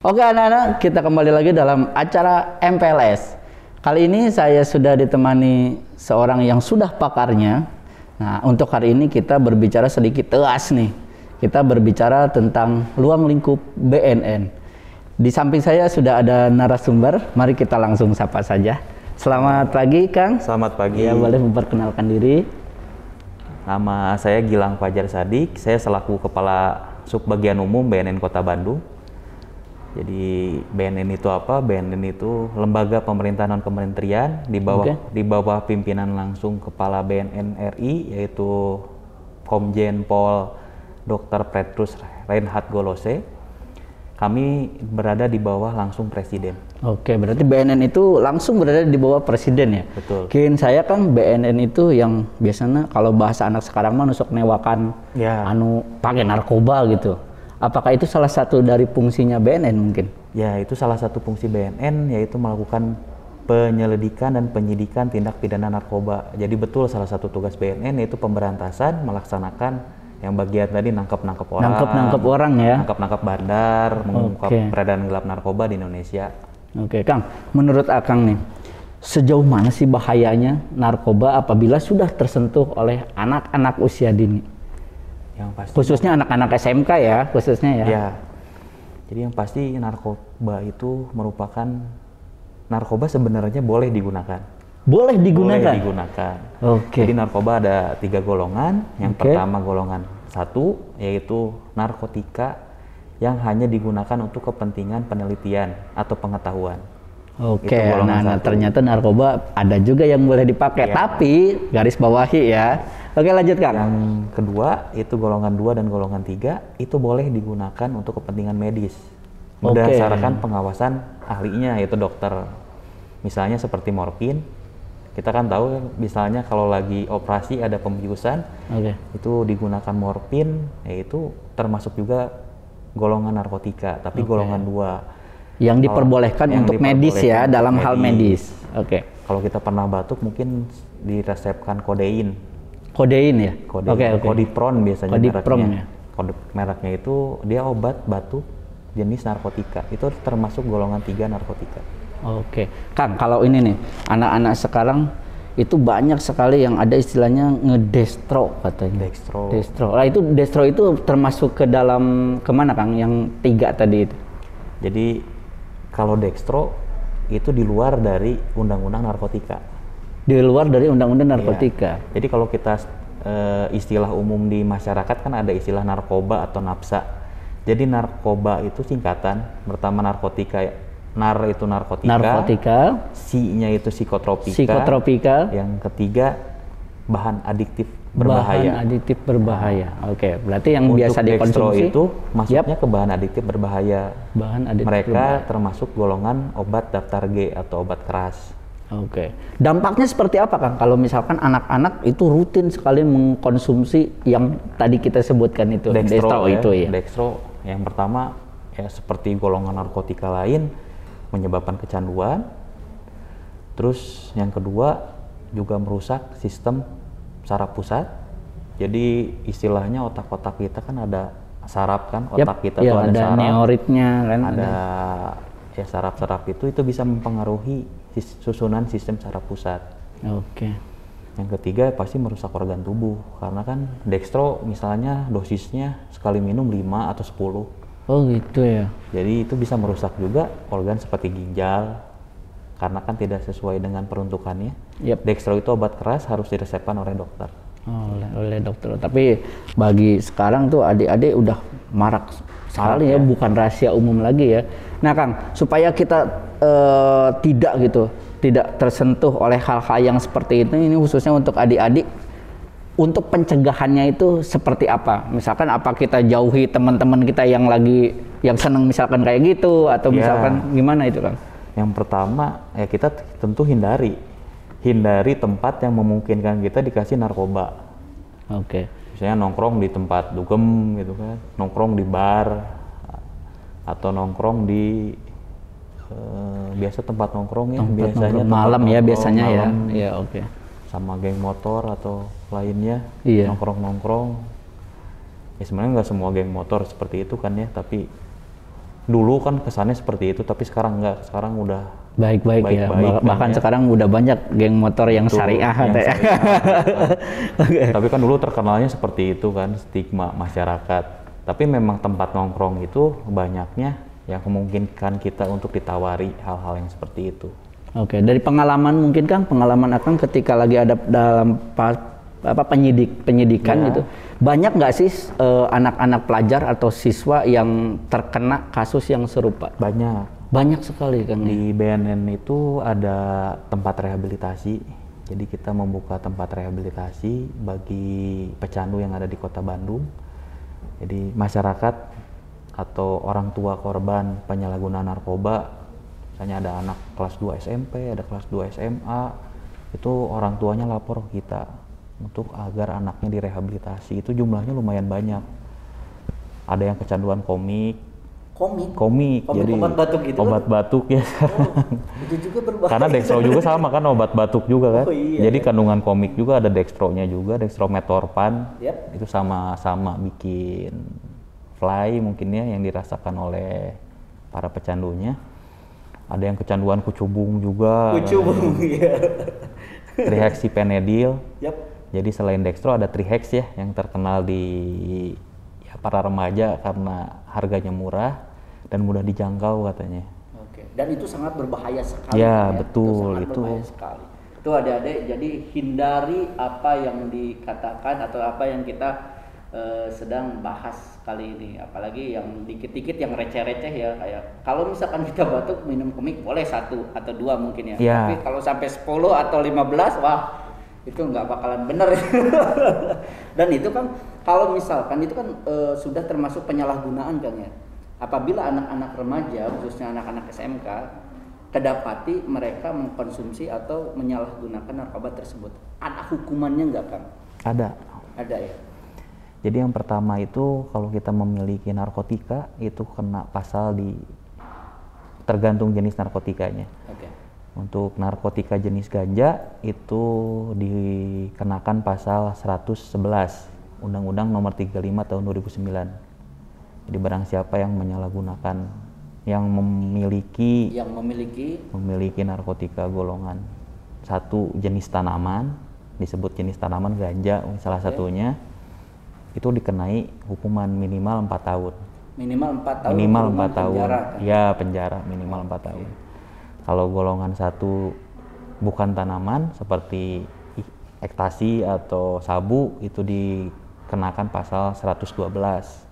Oke anak-anak, kita kembali lagi dalam acara MPLS. Kali ini saya sudah ditemani seorang yang sudah pakarnya. Nah, untuk hari ini kita berbicara sedikit teas nih. Kita berbicara tentang ruang lingkup BNN. Di samping saya sudah ada narasumber, mari kita langsung sapa saja. Selamat pagi Kang. Selamat pagi. Ya, boleh memperkenalkan diri. Nama saya Gilang Fajar Sadik, saya selaku Kepala Subbagian Umum BNN Kota Bandung. Jadi BNN itu apa? BNN itu lembaga pemerintahan non-kementerian di bawah pimpinan langsung Kepala BNN RI, yaitu Komjen Pol Dr. Petrus Reinhard Golose. Kami berada di bawah langsung Presiden. Oke, berarti BNN itu langsung berada di bawah Presiden ya? Betul. Kirain saya kan BNN itu yang biasanya kalau bahasa anak sekarang mah nusuk newakan Ya. pakai narkoba gitu. Apakah itu salah satu dari fungsinya BNN mungkin? Ya, itu salah satu fungsi BNN, yaitu melakukan penyelidikan dan penyidikan tindak pidana narkoba. Jadi betul salah satu tugas BNN yaitu pemberantasan, melaksanakan yang bagian tadi nangkep orang ya, nangkep bandar, mengungkap peredaran gelap narkoba di Indonesia. Oke, Kang, menurut Akang nih, sejauh mana sih bahayanya narkoba apabila sudah tersentuh oleh anak-anak usia dini? Yang pasti, khususnya anak-anak SMK ya, khususnya ya. Ya. Jadi yang pasti narkoba itu merupakan, narkoba sebenarnya boleh digunakan. Boleh digunakan? Boleh digunakan. Oke. Jadi narkoba ada 3 golongan. Yang pertama golongan 1, yaitu narkotika yang hanya digunakan untuk kepentingan penelitian atau pengetahuan. Oke, nah ternyata narkoba ada juga yang boleh dipakai, tapi garis bawahi ya. Oke, lanjut Kang. Yang kedua itu golongan 2 dan golongan 3 itu boleh digunakan untuk kepentingan medis berdasarkan pengawasan ahlinya, yaitu dokter. Misalnya seperti morfin, kita kan tahu misalnya kalau lagi operasi ada pembiusan, itu digunakan morfin, yaitu termasuk juga golongan narkotika, tapi golongan 2. Yang diperbolehkan untuk medis ya, dalam hal medis. Kalau kita pernah batuk mungkin diresepkan kodein. Kodein ya? Kodipron biasanya mereknya. Kode mereknya itu dia obat batuk jenis narkotika. Itu termasuk golongan 3 narkotika. Oke. Kang, kalau ini nih, anak-anak sekarang itu banyak sekali yang ada istilahnya ngedestro katanya. Destro. Nah, itu destro itu termasuk ke dalam kemana Kang? Yang 3 tadi itu? Jadi kalau dextro itu di luar dari undang-undang narkotika. Di luar dari undang-undang narkotika. Ya. Jadi kalau kita istilah umum di masyarakat kan ada istilah narkoba atau napsa. Jadi narkoba itu singkatan, pertama narkotika, nar itu narkotika, si-nya itu psikotropika, yang ketiga bahan adiktif berbahaya. Oke, berarti yang untuk biasa dikonsumsi itu masuknya ke bahan adiktif berbahaya. Mereka termasuk golongan obat daftar G atau obat keras. Oke. Dampaknya seperti apa Kang kalau misalkan anak-anak itu rutin sekali mengkonsumsi yang tadi kita sebutkan itu, dextro itu ya? Dextro yang pertama ya seperti golongan narkotika lain menyebabkan kecanduan. Terus yang kedua juga merusak sistem saraf pusat. Jadi istilahnya otak-otak kita kan ada saraf kan, otak kita tuh ada saraf, neuritnya kan, ada ya saraf-saraf itu bisa mempengaruhi susunan sistem saraf pusat. Oke. Yang ketiga pasti merusak organ tubuh karena kan dextro misalnya dosisnya sekali minum 5 atau 10. Oh gitu ya. Jadi itu bisa merusak juga organ seperti ginjal karena kan tidak sesuai dengan peruntukannya. Dextro itu obat keras, harus diresepkan oleh dokter. Oleh dokter. Tapi bagi sekarang tuh adik-adik udah marak sekali ya, bukan rahasia umum lagi ya. Nah Kang, supaya kita tidak tersentuh oleh hal-hal yang seperti itu, ini khususnya untuk adik-adik, untuk pencegahannya itu seperti apa? Misalkan apa kita jauhi teman-teman kita yang senang misalkan kayak gitu, atau misalkan gimana itu Kang? Yang pertama ya kita tentu hindari tempat yang memungkinkan kita dikasih narkoba. Misalnya nongkrong di tempat dugem gitu kan, nongkrong di bar atau nongkrong di biasa tempat nongkrong ya, biasanya malam ya biasanya ya. Iya, sama geng motor atau lainnya, nongkrong-nongkrong. Ya sebenarnya nggak semua geng motor seperti itu kan ya, tapi Dulu kan kesannya seperti itu, tapi sekarang enggak. Sekarang udah baik-baik ya. Bahkan ya. Sekarang udah banyak geng motor yang syariah. Okay. Tapi kan dulu terkenalnya seperti itu kan, stigma masyarakat. Tapi memang tempat nongkrong itu banyaknya yang memungkinkan kita untuk ditawari hal-hal yang seperti itu. Oke, dari pengalaman mungkin Kang, pengalaman Akang ketika lagi ada dalam penyidikan gitu, banyak nggak sih anak-anak pelajar atau siswa yang terkena kasus yang serupa? Banyak sekali Kang. Di BNN itu ada tempat rehabilitasi, jadi kita membuka tempat rehabilitasi bagi pecandu yang ada di Kota Bandung. Jadi masyarakat atau orang tua korban penyalahgunaan narkoba, misalnya ada anak kelas 2 SMP, ada kelas 2 SMA, itu orang tuanya lapor ke kita untuk agar anaknya direhabilitasi. Itu jumlahnya lumayan banyak. Ada yang kecanduan komik, jadi obat batuk gitu. Obat batuk ya. Itu juga berbahaya. Karena dextro juga sama kan, obat batuk juga kan. Jadi kandungan komik juga ada dextronya juga, dextrometorphan. Itu sama-sama bikin fly mungkin ya yang dirasakan oleh para pecandunya. Ada yang kecanduan kucubung juga. Trihexyphenidyl. Jadi selain dextro ada trihex ya yang terkenal di para remaja karena harganya murah dan mudah dijangkau katanya. Oke. Dan itu sangat berbahaya sekali. Ya, betul. Itu berbahaya sekali. Itu adik-adik, jadi hindari apa yang dikatakan atau apa yang kita sedang bahas kali ini. Apalagi yang dikit-dikit yang receh-receh ya, kayak kalau misalkan kita batuk minum komik boleh 1 atau 2 mungkin ya. Tapi kalau sampai 10 atau 15 wah itu nggak bakalan bener. Dan itu kan kalau misalkan itu kan sudah termasuk penyalahgunaan kan ya. Apabila anak-anak remaja khususnya anak-anak SMK kedapati mereka mengkonsumsi atau menyalahgunakan narkoba tersebut, ada hukumannya nggak Kang? Ada ya. Jadi yang pertama itu kalau kita memiliki narkotika itu kena pasal tergantung jenis narkotikanya. Untuk narkotika jenis ganja itu dikenakan pasal 111 Undang-Undang Nomor 35 Tahun 2009. Jadi barang siapa yang menyalahgunakan, yang memiliki narkotika golongan 1 jenis tanaman, disebut jenis tanaman ganja salah satunya, itu dikenai hukuman minimal 4 tahun. Minimal 4 tahun. Minimal 4 tahun. Penjara, kan? Ya, penjara minimal 4 tahun. Kalau golongan 1 bukan tanaman seperti ekstasi atau sabu itu dikenakan pasal 112.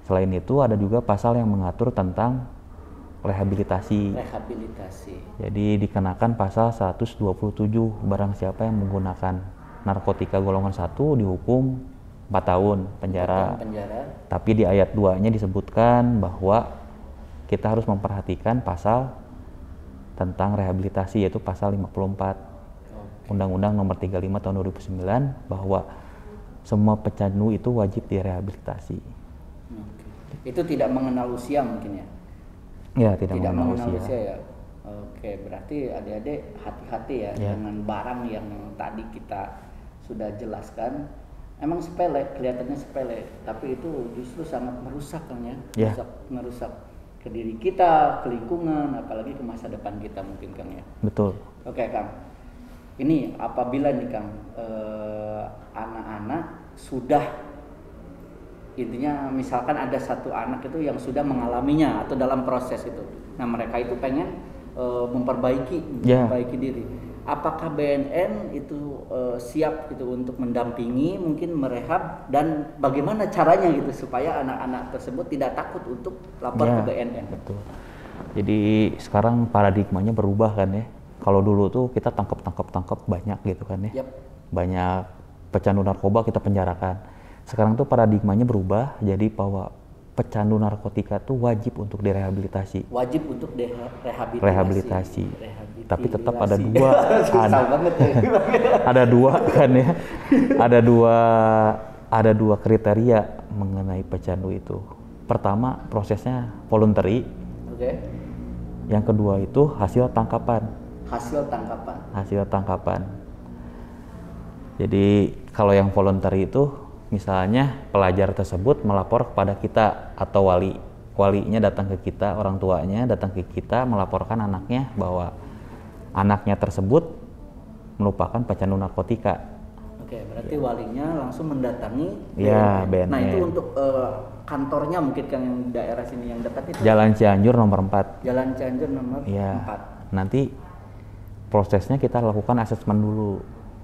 Selain itu ada juga pasal yang mengatur tentang rehabilitasi. Jadi dikenakan pasal 127 barang siapa yang menggunakan narkotika golongan 1 dihukum 4 tahun penjara. Tapi di ayat 2-nya disebutkan bahwa kita harus memperhatikan pasal tentang rehabilitasi, yaitu pasal 54 Undang-Undang Nomor 35 Tahun 2009 bahwa semua pecandu itu wajib direhabilitasi. Itu tidak mengenal usia mungkin ya? Ya, tidak mengenal usia ya. Oke, berarti adik-adik hati-hati ya dengan barang yang tadi kita sudah jelaskan. Emang sepele, kelihatannya sepele, tapi itu justru sangat merusak kan ya? Merusak ke diri kita, ke lingkungan, apalagi ke masa depan kita mungkin Kang ya. Betul. Oke Kang, ini apabila nih Kang anak-anak sudah, intinya misalkan ada 1 anak itu yang sudah mengalaminya atau dalam proses itu, nah mereka itu pengen memperbaiki diri. Apakah BNN itu siap gitu untuk mendampingi, mungkin merehab, dan bagaimana caranya gitu supaya anak-anak tersebut tidak takut untuk lapor ke BNN? Betul. Jadi sekarang paradigmanya berubah kan ya. Kalau dulu tuh kita tangkap banyak gitu kan ya. Banyak pecandu narkoba kita penjarakan. Sekarang tuh paradigmanya berubah, jadi bahwa pecandu narkotika tuh wajib untuk direhabilitasi. Rehabilitasi. Tapi tetap ada 2 ada 2 kan ya. Ada 2 kriteria mengenai pecandu itu. Pertama, prosesnya voluntary. Yang kedua itu hasil tangkapan. Jadi kalau yang voluntary itu misalnya pelajar tersebut melapor kepada kita atau wali walinya datang ke kita, orang tuanya datang ke kita melaporkan anaknya bahwa anaknya tersebut merupakan pecandu narkotika. Oke, berarti walinya langsung mendatangi ya, BNN. Nah, itu BNN. untuk kantornya mungkin kan yang daerah sini yang dekat itu. Jalan Cianjur nomor 4. Jalan Cianjur nomor Ya. 4. Nanti prosesnya kita lakukan asesmen dulu.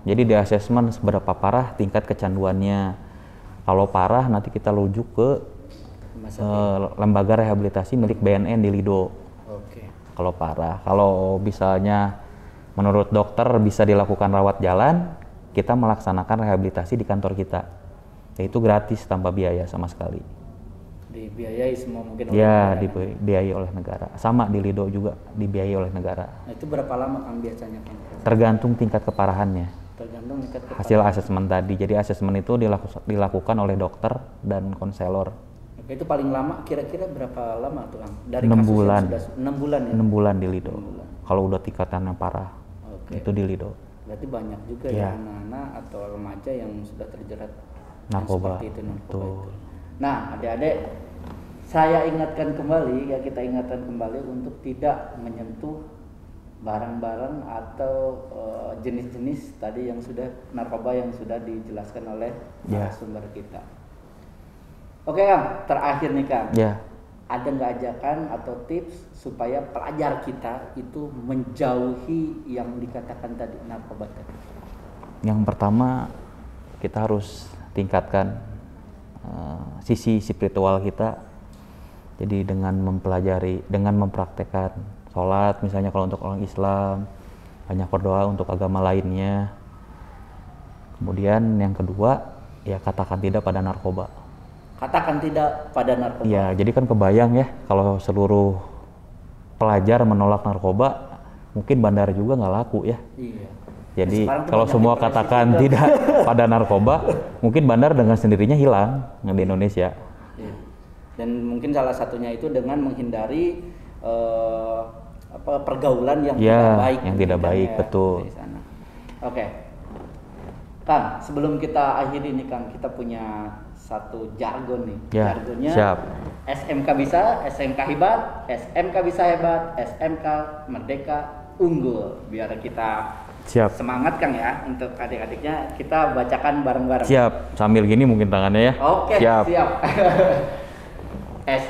Jadi di asesmen seberapa parah tingkat kecanduannya. Kalau parah nanti kita rujuk ke lembaga rehabilitasi milik BNN di Lido. Oke. Kalau parah, kalau misalnya menurut dokter bisa dilakukan rawat jalan, kita melaksanakan rehabilitasi di kantor kita. Yaitu gratis tanpa biaya sama sekali. Dibiayai semua mungkin oleh Ya, negara, dibiayai oleh negara. Sama di Lido juga dibiayai oleh negara. Nah, itu berapa lama Kang biasanya Kang? Tergantung tingkat keparahannya. Tergantung tingkat Hasil asesmen tadi. Jadi asesmen itu dilakukan oleh dokter dan konselor. Oke, itu paling lama kira-kira berapa lama tuh Kang? Dari 6 kasus bulan. yang sudah 6 bulan ya? 6 bulan di Lido. Kalau udah tingkatan yang parah. Oke. Itu di Lido. Berarti banyak juga Ya. ya anak-anak atau remaja yang sudah terjerat Narkoba. seperti itu, narkoba Tuh. itu. Nah, adik-adik, saya ingatkan kembali, ya kita ingatkan kembali untuk tidak menyentuh barang-barang atau jenis-jenis tadi yang sudah narkoba yang sudah dijelaskan oleh sumber kita. Oke Kang, terakhir nih Kang. Ya. Ada nggak ajakan atau tips supaya pelajar kita itu menjauhi yang dikatakan tadi narkoba tadi? Yang pertama kita harus tingkatkan sisi spiritual kita. Jadi dengan mempelajari, dengan mempraktekkan sholat, misalnya kalau untuk orang Islam, banyak berdoa untuk agama lainnya. Kemudian yang kedua, ya katakan tidak pada narkoba. Katakan tidak pada narkoba. Ya, jadi kan kebayang ya kalau seluruh pelajar menolak narkoba, mungkin bandar juga nggak laku ya. Iya. Jadi Sekarang tuh kalau banyak semua depresi katakan juga. tidak pada narkoba, mungkin bandar dengan sendirinya hilang di Indonesia. Iya. Dan mungkin salah satunya itu dengan menghindari pergaulan yang Ya, tidak baik. yang tidak baik, ya, betul. dari sana. Oke. Kang, sebelum kita akhiri nih Kang, kita punya satu jargon nih. Ya, Jargonnya siap. SMK bisa, SMK hebat, SMK bisa hebat, SMK merdeka unggul. Biar kita Siap. semangat Kang ya untuk adik-adiknya, kita bacakan bareng-bareng. Siap. Sambil gini mungkin tangannya ya. Oke, Siap. siap.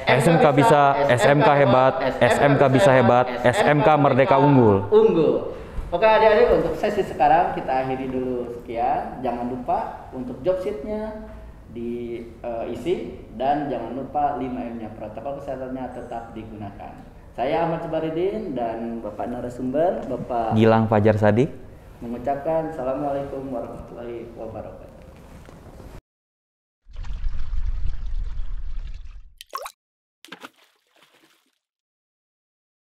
SMK bisa, SMK hebat, SMK bisa hebat, SMK merdeka unggul. Unggul. Oke adik-adik, untuk sesi sekarang kita akhiri dulu sekian. Jangan lupa untuk job sheet-nya diisi dan jangan lupa 5M-nya, protokol kesehatannya tetap digunakan. Saya Ahmad Sabaridin dan Bapak narasumber Bapak Gilang Fajar Sadik. mengucapkan Assalamualaikum warahmatullahi wabarakatuh.